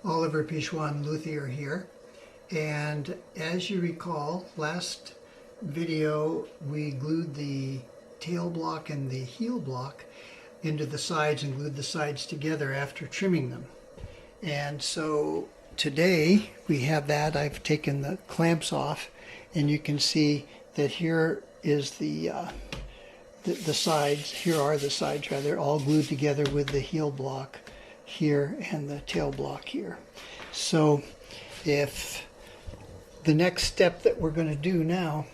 Oliver Pichon Luthier here, and as you recall, last video we glued the tail block and the heel block into the sides and glued the sides together after trimming them. And so today we have that. I've taken the clamps off, and you can see that here is the sides. Here are the sides rather, all glued together with the heel block here and the tail block here. So if the next step that we're going to do now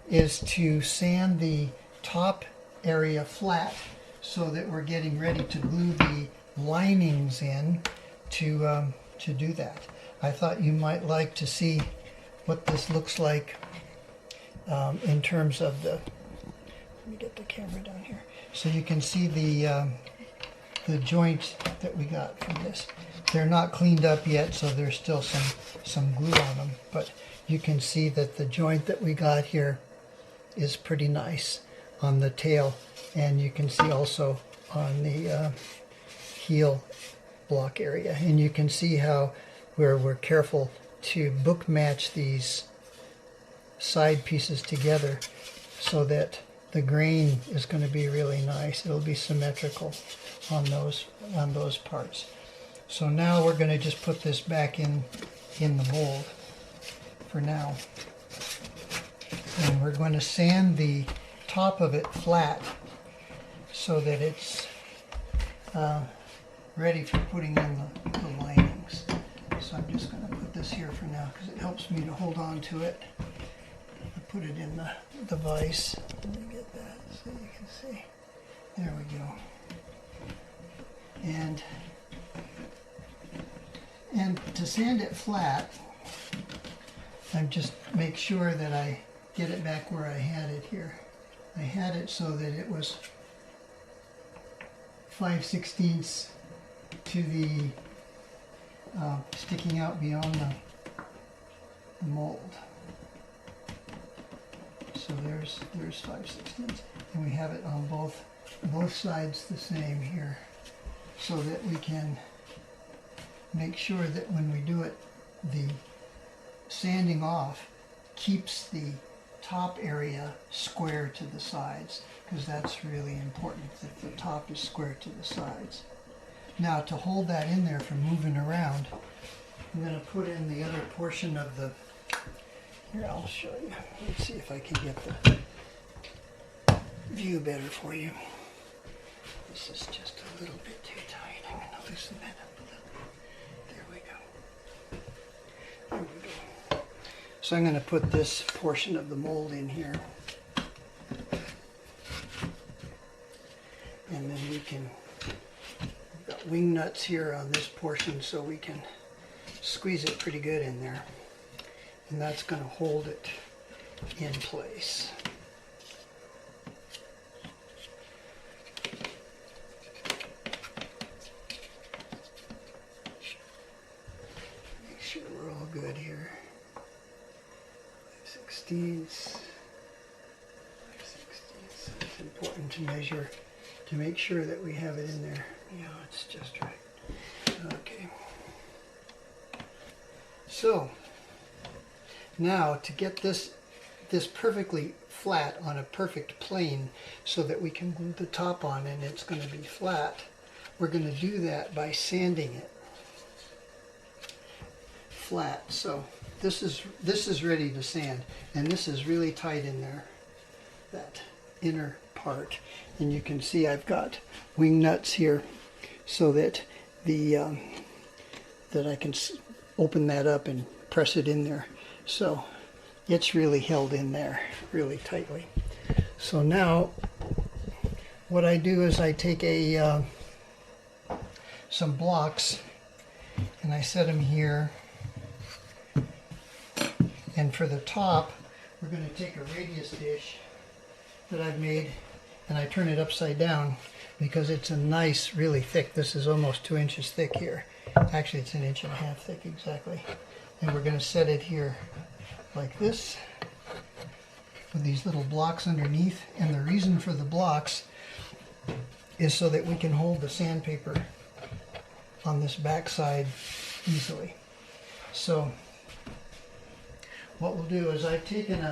is to sand the top area flat so that we're getting ready to glue the linings in to do that. I thought you might like to see what this looks like in terms of the, let me get the camera down here, so you can see the joints that we got from this. They're not cleaned up yet, so there's still some glue on them, but you can see that the joint that we got here is pretty nice on the tail, and you can see also on the heel block area. And you can see how we're careful to book match these side pieces together so that the grain is going to be really nice. It'll be symmetrical on those parts. So now we're going to just put this back in the mold for now. And we're going to sand the top of it flat so that it's ready for putting in the linings. So I'm just going to put this here for now because it helps me to hold on to it. I put it in the vise. Let me get that so you can see. There we go. And to sand it flat, I just make sure that I get it back where I had it here. I had it so that it was 5/16 to the sticking out beyond the mold. So there's 5/16, and we have it on both sides the same here, so that we can make sure that when we do it, the sanding off keeps the top area square to the sides, because that's really important that the top is square to the sides. Now, to hold that in there from moving around, I'm going to put in the other portion of the, here I'll show you. Let's see if I can get the view better for you. This is just a little bit too tight. I'm going to loosen that up a little. There we go. There we go. So I'm going to put this portion of the mold in here. And then we've got wing nuts here on this portion, so we can squeeze it pretty good in there. And that's going to hold it in place. Make sure we're all good here. 5/16. It's important to measure to make sure that we have it in there. Yeah, it's just right. Okay. So now to get this perfectly flat on a perfect plane so that we can glue the top on and it's going to be flat, we're going to do that by sanding it flat. So this is ready to sand, and this is really tight in there, that inner part. And you can see I've got wing nuts here so that that I can open that up and press it in there. So it's really held in there really tightly. So now what I do is I take some blocks and I set them here. And for the top, we're going to take a radius dish that I've made, and I turn it upside down because it's a nice, really thick. This is almost 2 inches thick here. Actually, it's 1.5 inches thick exactly. And we're going to set it here like this with these little blocks underneath. And the reason for the blocks is so that we can hold the sandpaper on this back side easily. So what we'll do is I've taken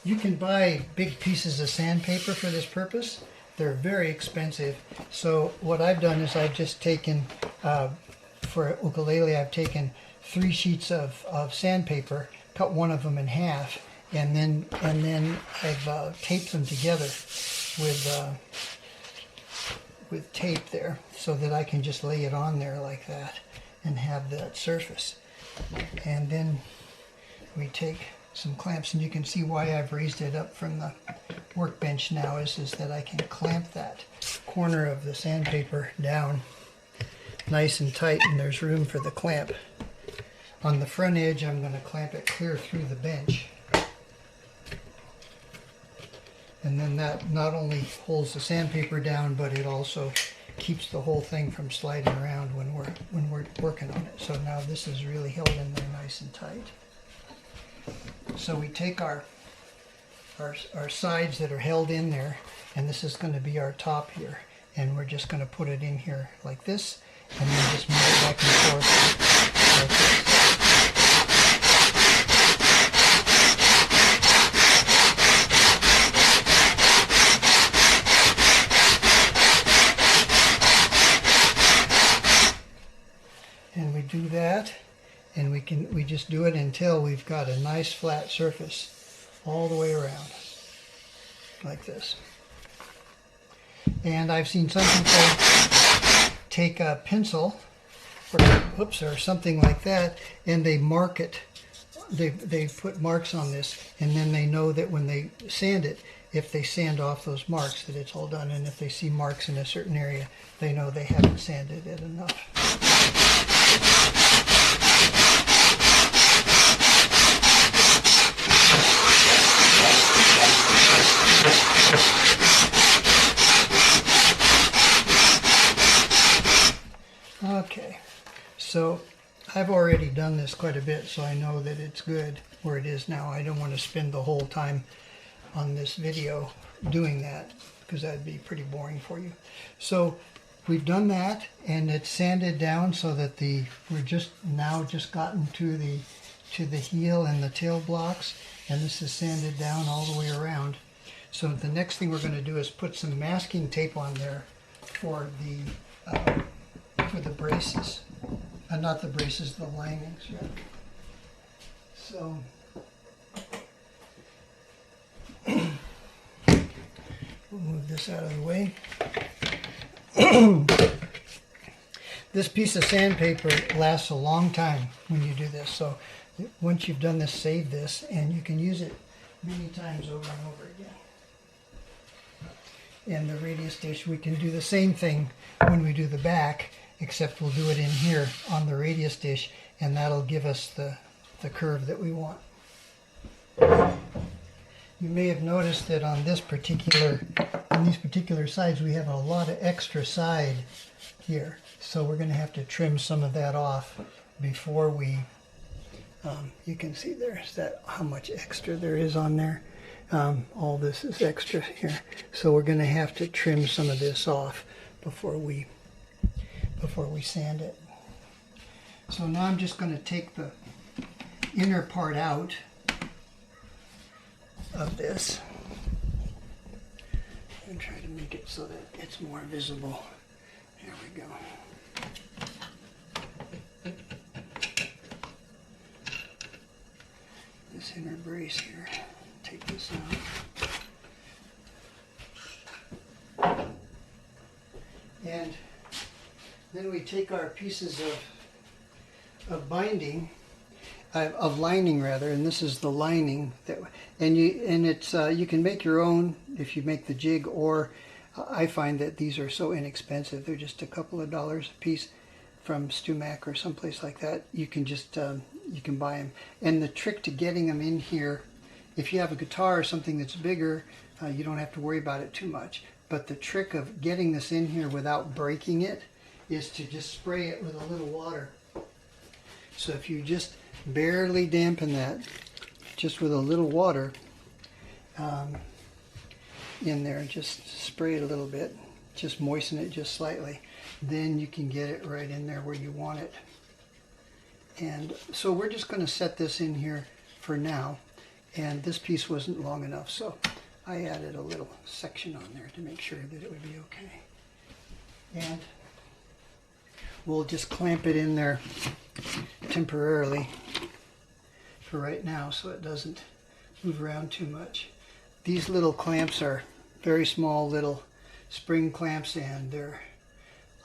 you can buy big pieces of sandpaper for this purpose. They're very expensive. So what I've done is I've just taken, for ukulele, I've taken 3 sheets of sandpaper, cut one of them in half, and then I've taped them together with tape there, so that I can just lay it on there like that and have that surface. And then we take some clamps, and you can see why I've raised it up from the workbench now is that I can clamp that corner of the sandpaper down nice and tight, and there's room for the clamp. On the front edge, I'm going to clamp it clear through the bench. And then that not only holds the sandpaper down, but it also keeps the whole thing from sliding around when we're working on it. So now this is really held in there nice and tight. So we take our sides that are held in there, and this is going to be our top here, and we're just going to put it in here like this, and then just move it back and forth like this. And we do that, and we just do it until we've got a nice flat surface all the way around, like this. And I've seen some people take a pencil or something like that, and they mark it. They put marks on this, and then they know that when they sand it, if they sand off those marks, that it's all done. And if they see marks in a certain area, they know they haven't sanded it enough. Okay, so I've already done this quite a bit, so I know that it's good where it is now. I don't want to spend the whole time on this video doing that, because that'd be pretty boring for you. So we've done that, and it's sanded down so that we're just gotten to the heel and the tail blocks, and this is sanded down all the way around. So the next thing we're going to do is put some masking tape on there for the braces. Not the braces, the linings. Right? So we'll move this out of the way. This piece of sandpaper lasts a long time when you do this. So once you've done this, save this, and you can use it many times over and over again. And the radius dish, we can do the same thing when we do the back, except we'll do it in here on the radius dish, and that'll give us the curve that we want. You may have noticed that on these particular sides, we have a lot of extra side here. So we're going to have to trim some of that off before we, you can see there's how much extra there is on there. All this is extra here. So we're going to have to trim some of this off before we sand it. So now I'm just going to take the inner part out of this and try to make it so that it's more visible. There we go. This inner brace here. Take this out. And then we take our pieces of binding, of lining rather, and this is the lining you can make your own if you make the jig, or I find that these are so inexpensive. They're just a couple of dollars a piece from StuMac or someplace like that. You can just you can buy them. And the trick to getting them in here, if you have a guitar or something that's bigger, you don't have to worry about it too much. But the trick of getting this in here without breaking it is to just spray it with a little water. So if you just barely dampen that, just with a little water in there, just spray it a little bit, just moisten it just slightly, then you can get it right in there where you want it. And so we're just going to set this in here for now. And this piece wasn't long enough, so I added a little section on there to make sure that it would be okay. And we'll just clamp it in there temporarily for right now so it doesn't move around too much. These little clamps are very small little spring clamps, and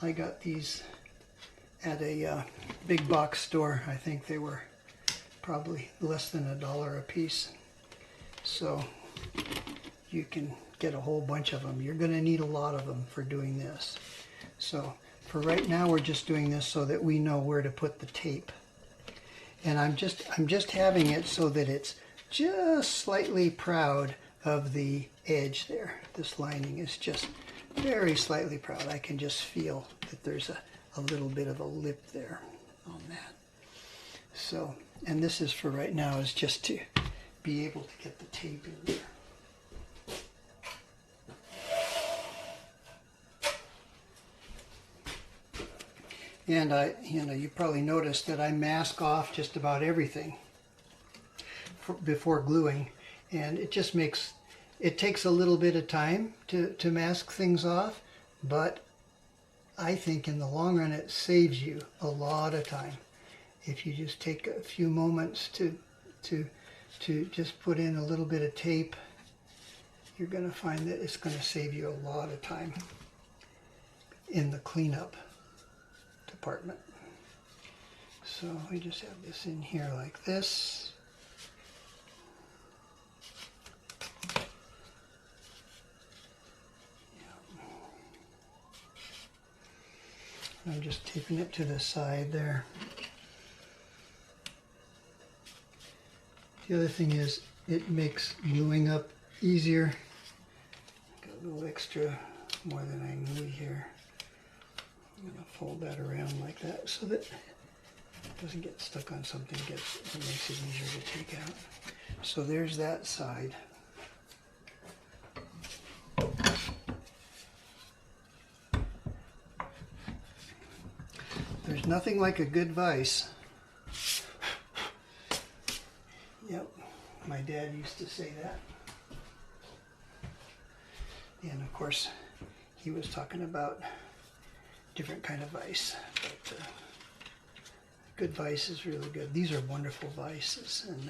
I got these at a big box store. I think they were probably less than $1 a piece. So you can get a whole bunch of them. You're going to need a lot of them for doing this. So for right now, we're just doing this so that we know where to put the tape. And I'm just having it so that it's just slightly proud of the edge there. This lining is just very slightly proud. I can just feel that there's a little bit of a lip there on that. So, and this is for right now, is just to be able to get the tape in there. And you probably noticed that I mask off just about everything before gluing, and it just makes, it takes a little bit of time to mask things off, but I think in the long run it saves you a lot of time. If you just take a few moments to just put in a little bit of tape, you're going to find that it's going to save you a lot of time in the cleanup department. So we just have this in here like this. I'm just taping it to the side there. The other thing is it makes gluing up easier. Got a little extra more than I need here. I'm going to fold that around like that so that it doesn't get stuck on something. It makes it easier to take out. So there's that side. There's nothing like a good vise. Yep, my dad used to say that. And of course, he was talking about different kind of vise. But good vise is really good. These are wonderful vices. And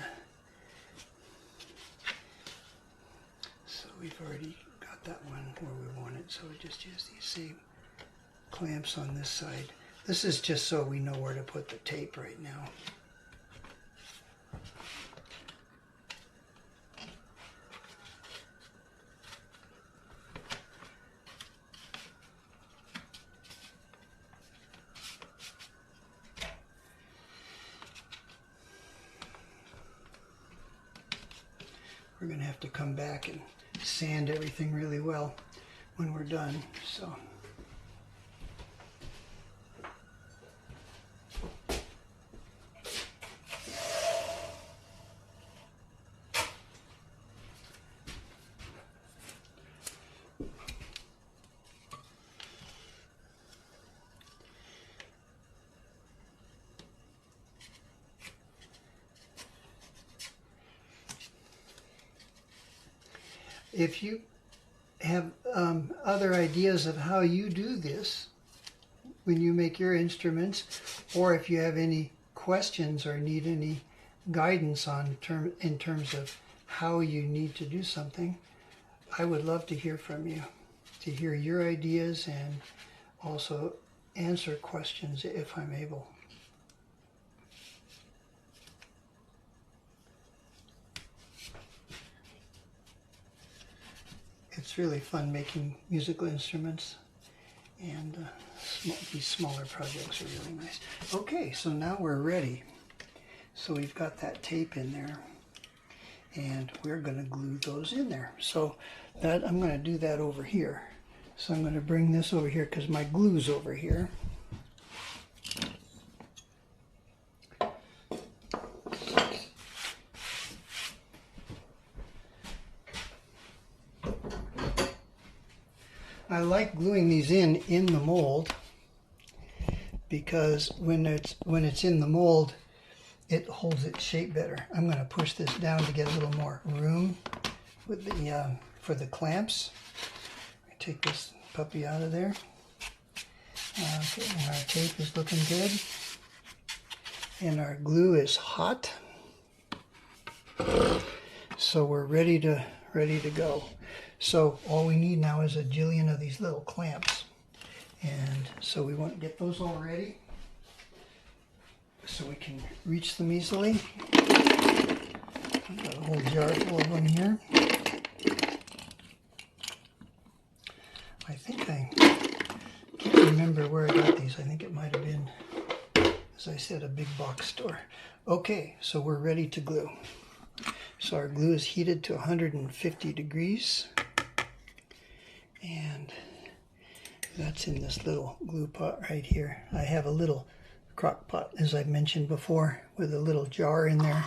so we've already got that one where we want it. So we just use these same clamps on this side. This is just so we know where to put the tape right now. We're going to have to come back and sand everything really well when we're done. So. If you have other ideas of how you do this when you make your instruments, or if you have any questions or need any guidance in terms of how you need to do something, I would love to hear from you, to hear your ideas and also answer questions if I'm able. It's really fun making musical instruments, and these smaller projects are really nice. Okay, so now we're ready. So we've got that tape in there, and we're going to glue those in there. So that I'm going to do that over here. So I'm going to bring this over here because my glue's over here. I like gluing these in the mold, because when it's in the mold, it holds its shape better. I'm going to push this down to get a little more room with the for the clamps. Take this puppy out of there. Okay, and our tape is looking good. And our glue is hot. So we're ready to go. So all we need now is a jillion of these little clamps. And so we want to get those all ready so we can reach them easily. I've got a whole jar full of them here. I think I can't remember where I got these. I think it might have been, as I said, a big box store. Okay, so we're ready to glue. So our glue is heated to 150 degrees. And that's in this little glue pot right here. I have a little crock pot, as I've mentioned before, with a little jar in there.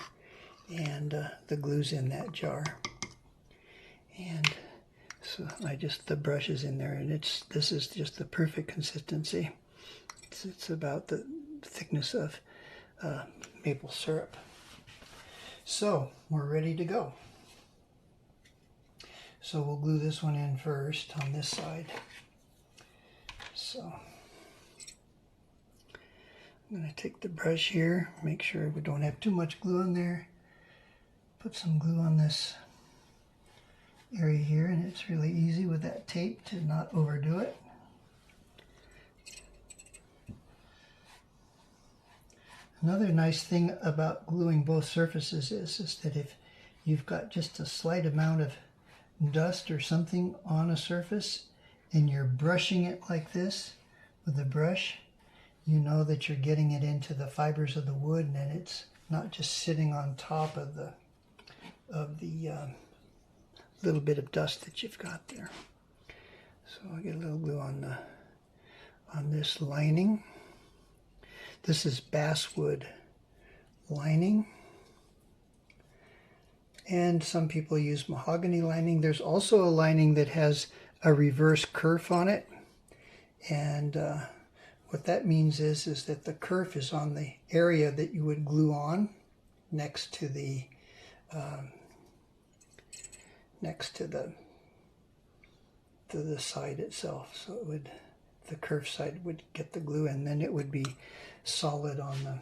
And the glue's in that jar. And so the brush is in there, and this is just the perfect consistency. It's about the thickness of maple syrup. So we're ready to go. So we'll glue this one in first on this side. So I'm going to take the brush here, make sure we don't have too much glue on there. Put some glue on this area here, and it's really easy with that tape to not overdo it. Another nice thing about gluing both surfaces is that if you've got just a slight amount of dust or something on a surface and you're brushing it like this with a brush, you know that you're getting it into the fibers of the wood, and it's not just sitting on top of the little bit of dust that you've got there. So I'll get a little glue on this lining. This is basswood lining, and some people use mahogany lining. There's also a lining that has a reverse kerf on it, and what that means is that the kerf is on the area that you would glue on next to the side itself. So it would, the kerf side would get the glue, and then it would be solid on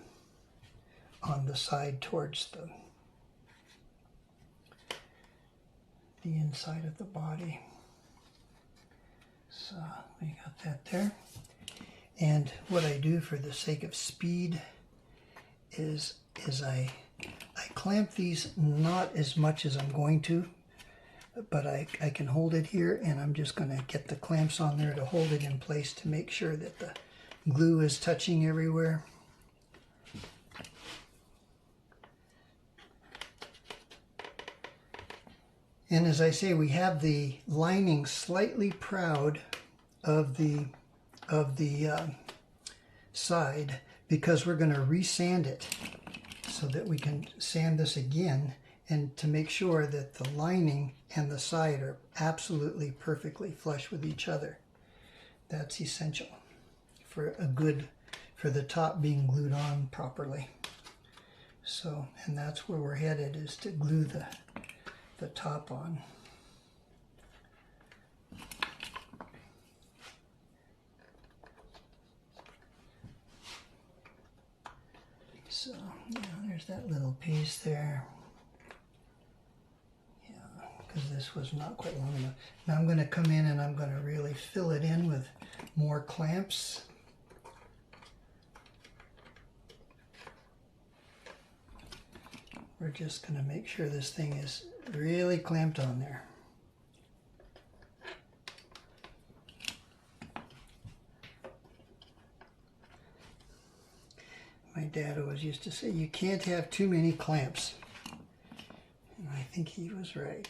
the side towards the inside of the body. So we got that there. And what I do for the sake of speed is I clamp these, not as much as I'm going to, but I can hold it here, and I'm just going to get the clamps on there to hold it in place to make sure that the glue is touching everywhere. And as I say, we have the lining slightly proud of the side because we're going to resand it so that we can sand this again, and to make sure that the lining and the side are absolutely perfectly flush with each other. That's essential for the top being glued on properly. So, and that's where we're headed, is to glue the top on. So, yeah, there's that little piece there. Yeah, because this was not quite long enough. Now I'm going to come in and I'm going to really fill it in with more clamps. We're just going to make sure this thing is really clamped on there. My dad always used to say, you can't have too many clamps. And I think he was right.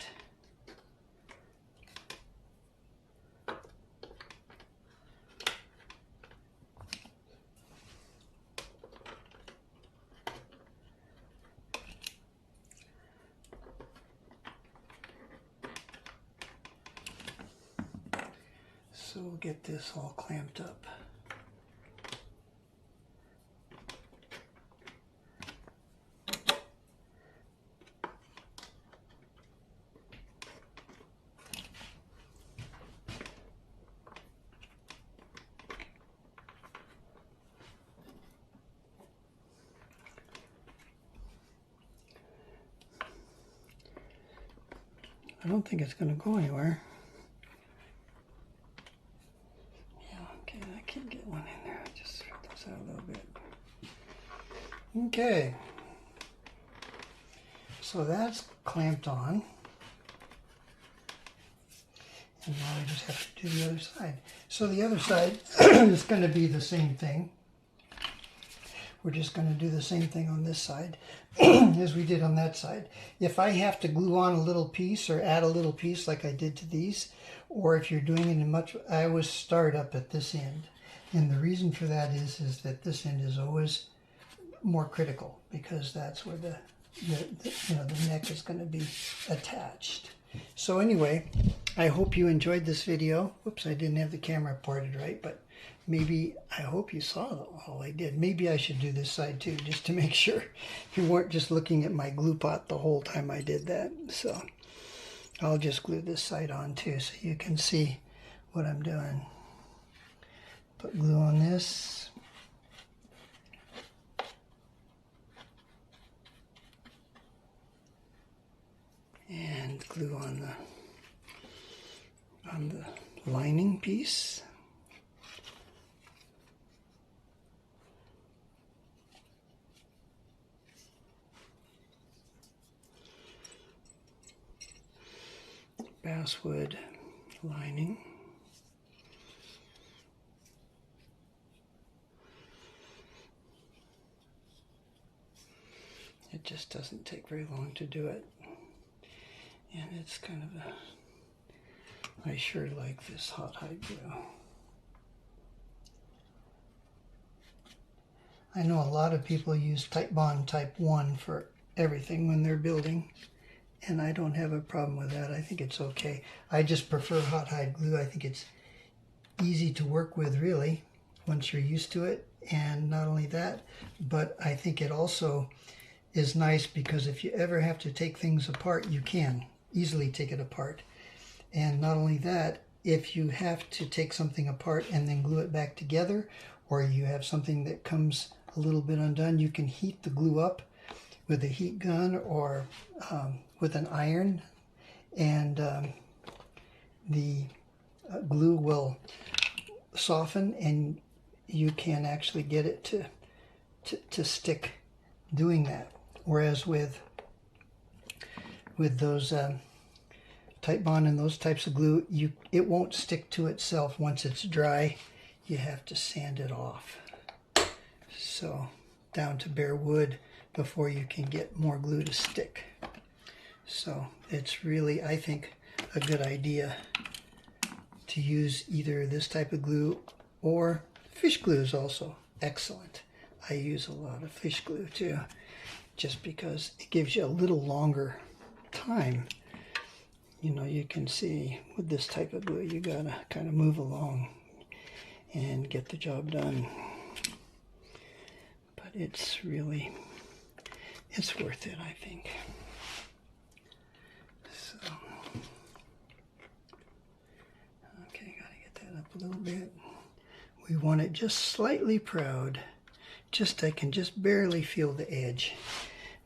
So we'll get this all clamped up. I don't think it's going to go anywhere. Yeah, okay, I can't get one in there. I just spread this out a little bit. Okay. So that's clamped on. And now we just have to do the other side. So the other side is going to be the same thing. We're just going to do the same thing on this side as we did on that side. If I have to glue on a little piece or add a little piece like I did to these, or if you're doing it in much, I always start up at this end. And the reason for that is that this end is always more critical because that's where the neck is going to be attached. So anyway, I hope you enjoyed this video. Whoops, I didn't have the camera parted right, but maybe, I hope you saw all I did. Maybe I should do this side too, just to make sure you weren't just looking at my glue pot the whole time I did that. So I'll just glue this side on too so you can see what I'm doing. Put glue on this. And glue on the lining piece. Basswood lining. It just doesn't take very long to do it. And it's kind of I sure like this hot hide glue. I know a lot of people use Titebond Type 1 for everything when they're building, and I don't have a problem with that. I think it's okay. I just prefer hot hide glue. I think it's easy to work with, really, once you're used to it. And not only that, but I think it also is nice because if you ever have to take things apart, you can easily take it apart. And not only that, if you have to take something apart and then glue it back together, or you have something that comes a little bit undone, you can heat the glue up with a heat gun or with an iron, and the glue will soften and you can actually get it to stick doing that. Whereas with those Titebond and those types of glue, it won't stick to itself once it's dry. You have to sand it off. So down to bare wood before you can get more glue to stick. So it's really, I think, a good idea to use either this type of glue or fish glue is also excellent. I use a lot of fish glue too, just because it gives you a little longer time. You know, you can see with this type of glue, you gotta kind of move along and get the job done. But it's really, it's worth it, I think. So, okay, gotta get that up a little bit. We want it just slightly proud. I can just barely feel the edge.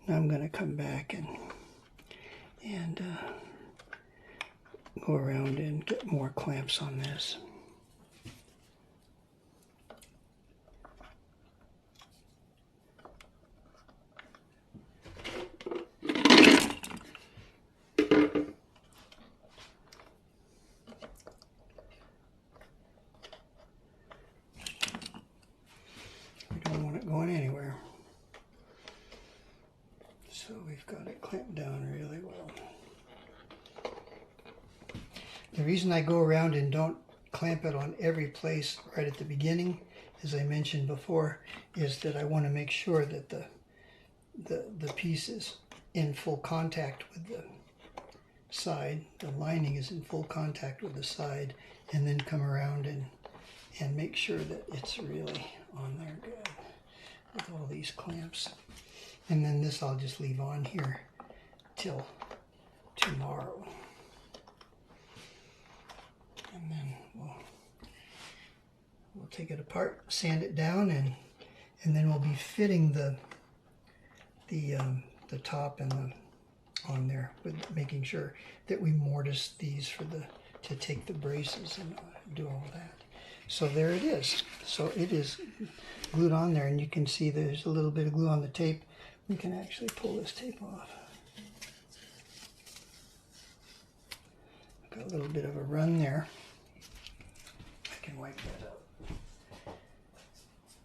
Now I'm gonna come back and go around and get more clamps on this. We don't want it going anywhere. So we've got it clamped down really well. The reason I go around and don't clamp it on every place right at the beginning, as I mentioned before, is that I want to make sure that the piece is in full contact with the side, the lining is in full contact with the side, and then come around and make sure that it's really on there good with all these clamps. And then this I'll just leave on here till tomorrow. And then we'll take it apart, sand it down, and then we'll be fitting the top and on there with making sure that we mortise these for to take the braces and do all that. So there it is. So it is glued on there, and you can see there's a little bit of glue on the tape. We can actually pull this tape off. Got a little bit of a run there. I can wipe that up.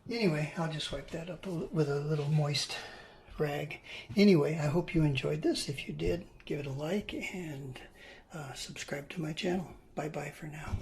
Anyway, I'll just wipe that up with a little moist rag. Anyway, I hope you enjoyed this. If you did, give it a like and subscribe to my channel. Bye-bye for now.